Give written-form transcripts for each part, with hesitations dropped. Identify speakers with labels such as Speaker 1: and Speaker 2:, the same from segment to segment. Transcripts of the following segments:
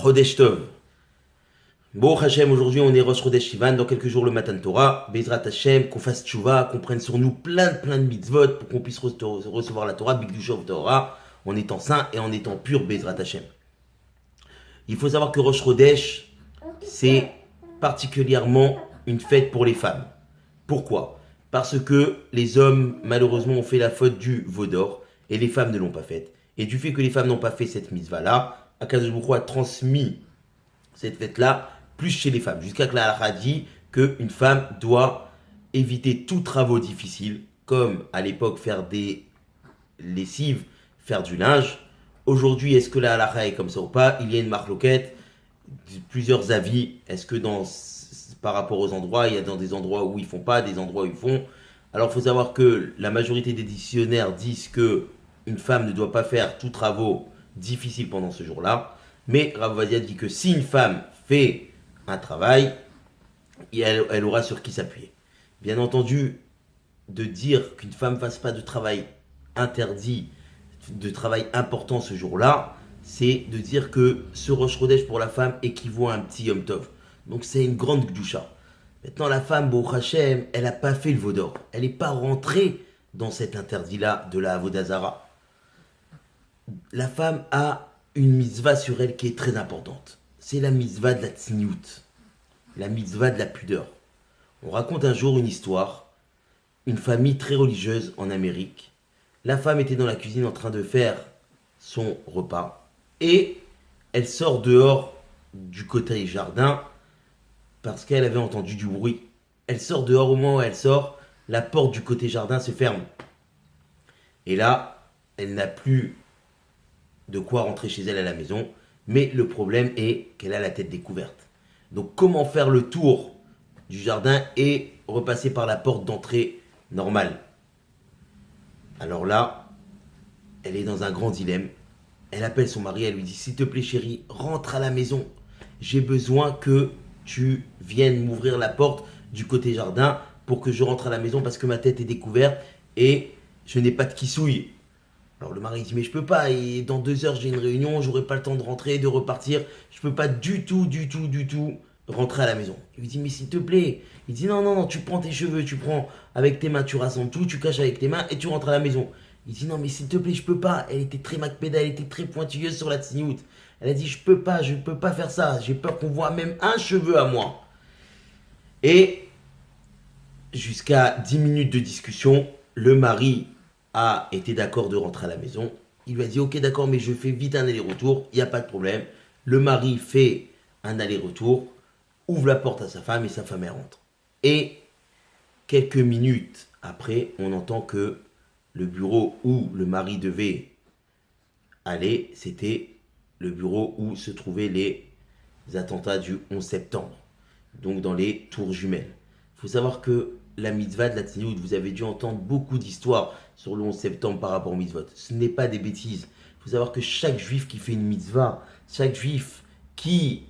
Speaker 1: Chodesh Tov. Bon Hachem, aujourd'hui on est Rosh Chodesh Sivan, dans quelques jours le Matan Torah. Bezrat Hachem, qu'on fasse tchouva, qu'on prenne sur nous plein de mitzvot pour qu'on puisse recevoir la Torah, Bigdushov Torah, en étant saint et en étant pur, Bezrat Hachem. Il faut savoir que Rosh Chodesh, c'est particulièrement une fête pour les femmes. Pourquoi ? Parce que les hommes, malheureusement, ont fait la faute du Vaudor et les femmes ne l'ont pas faite. Et du fait que les femmes n'ont pas fait cette mitzvah-là, Akadosh Baruch Hu a transmis cette fête-là plus chez les femmes. Jusqu'à que la halakha dit qu'une femme doit éviter tous travaux difficiles, comme à l'époque faire des lessives, faire du linge. Aujourd'hui, est-ce que la halakha est comme ça ou pas ? Il y a une marloquette, plusieurs avis. Est-ce que par rapport aux endroits, il y a dans des endroits où ils font pas, des endroits où ils font. Alors il faut savoir que la majorité des dictionnaires disent que une femme ne doit pas faire tous travaux difficiles pendant ce jour-là. Mais Rav Ovadia dit que si une femme fait un travail, elle aura sur qui s'appuyer. Bien entendu, de dire qu'une femme ne fasse pas de travail interdit, de travail important ce jour-là, c'est de dire que ce Rosh Chodesh pour la femme équivaut à un petit Yom Tov. Donc c'est une grande Gdusha. Maintenant la femme, Baruch Hashem, elle n'a pas fait le Vaudor. Elle n'est pas rentrée dans cet interdit-là de la Avodah Zara. La femme a une mitzvah sur elle qui est très importante. C'est la mitzvah de la tsniout, la mitzvah de la pudeur. On raconte un jour une histoire, une famille très religieuse en Amérique. La femme était dans la cuisine en train de faire son repas et elle sort dehors du côté jardin parce qu'elle avait entendu du bruit. Elle sort dehors, au moment où elle sort, la porte du côté jardin se ferme. Et là, elle n'a plus de quoi rentrer chez elle à la maison, mais le problème est qu'elle a la tête découverte. Donc comment faire le tour du jardin et repasser par la porte d'entrée normale ? Alors là, elle est dans un grand dilemme. Elle appelle son mari, elle lui dit « S'il te plaît chérie, rentre à la maison. J'ai besoin que tu viennes m'ouvrir la porte du côté jardin pour que je rentre à la maison parce que ma tête est découverte et je n'ai pas de kissouille. » Alors le mari dit mais je peux pas, et dans 2 heures j'ai une réunion, j'aurai pas le temps de rentrer, de repartir, je peux pas du tout rentrer à la maison. Il lui dit mais s'il te plaît, il dit non, tu prends tes cheveux, tu prends avec tes mains, tu rassembles tout, tu caches avec tes mains et tu rentres à la maison. Il dit non mais s'il te plaît je peux pas, elle était très macpéda, elle était très pointilleuse sur la tsniout. Elle a dit je peux pas faire ça, j'ai peur qu'on voit même un cheveu à moi. Et jusqu'à 10 minutes de discussion, le mari a été d'accord de rentrer à la maison. Il lui a dit ok d'accord mais je fais vite un aller-retour, il n'y a pas de problème. Le mari fait un aller-retour, ouvre la porte à sa femme et sa femme elle rentre. Et quelques minutes après, on entend que le bureau où le mari devait aller, c'était le bureau où se trouvaient les attentats du 11 septembre. Donc dans les tours jumelles. Il faut savoir que la mitzvah de la tsniout, vous avez dû entendre beaucoup d'histoires sur le 11 septembre par rapport au mitzvot. Ce n'est pas des bêtises. Il faut savoir que chaque juif qui fait une mitzvah, chaque juif qui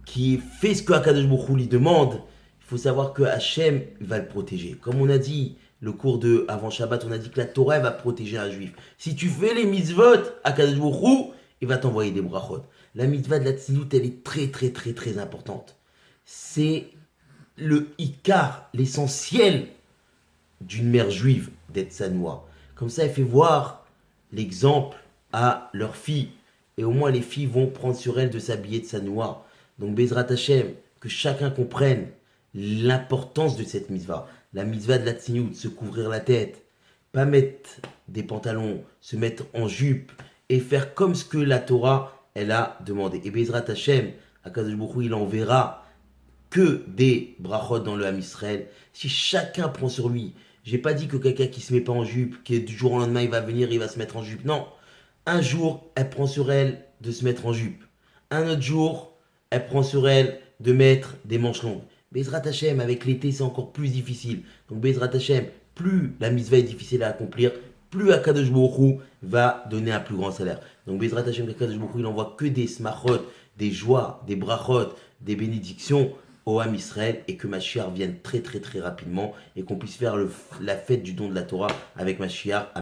Speaker 1: fait ce que Akadosh Baruch Hu lui demande, il faut savoir que Hachem va le protéger. Comme on a dit, le cours de avant Shabbat, on a dit que la Torah va protéger un juif. Si tu fais les mitzvot, Akadosh Baruch Hu, il va t'envoyer des brachot. La mitzvah de la tsniout, elle est très importante. C'est le ikar, l'essentiel d'une mère juive d'être sanoua. Comme ça, elle fait voir l'exemple à leurs filles. Et au moins, les filles vont prendre sur elles de s'habiller de sanoua. Donc, Bezrat Hashem, que chacun comprenne l'importance de cette mitzvah. La mitzvah de la tsniout, se couvrir la tête, pas mettre des pantalons, se mettre en jupe et faire comme ce que la Torah, elle a demandé. Et Bezrat Hashem, Akadosh Baruch Hu, il enverra que des brachot dans le Ham Israël. Si chacun prend sur lui, j'ai pas dit que quelqu'un qui se met pas en jupe, qui du jour au lendemain il va venir, il va se mettre en jupe. Non, un jour elle prend sur elle de se mettre en jupe. Un autre jour, elle prend sur elle de mettre des manches longues. Bezrat Hashem, avec l'été c'est encore plus difficile. Donc Bezrat Hashem, plus la mitzvah est difficile à accomplir, plus Akadosh Baruch Hu va donner un plus grand salaire. Donc Bezrat Hashem, Akadosh Baruch Hu, il envoie que des smachot, des joies, des brachot, des bénédictions au Ham Israël et que Mashiach vienne très rapidement et qu'on puisse faire la fête du don de la Torah avec Mashiach.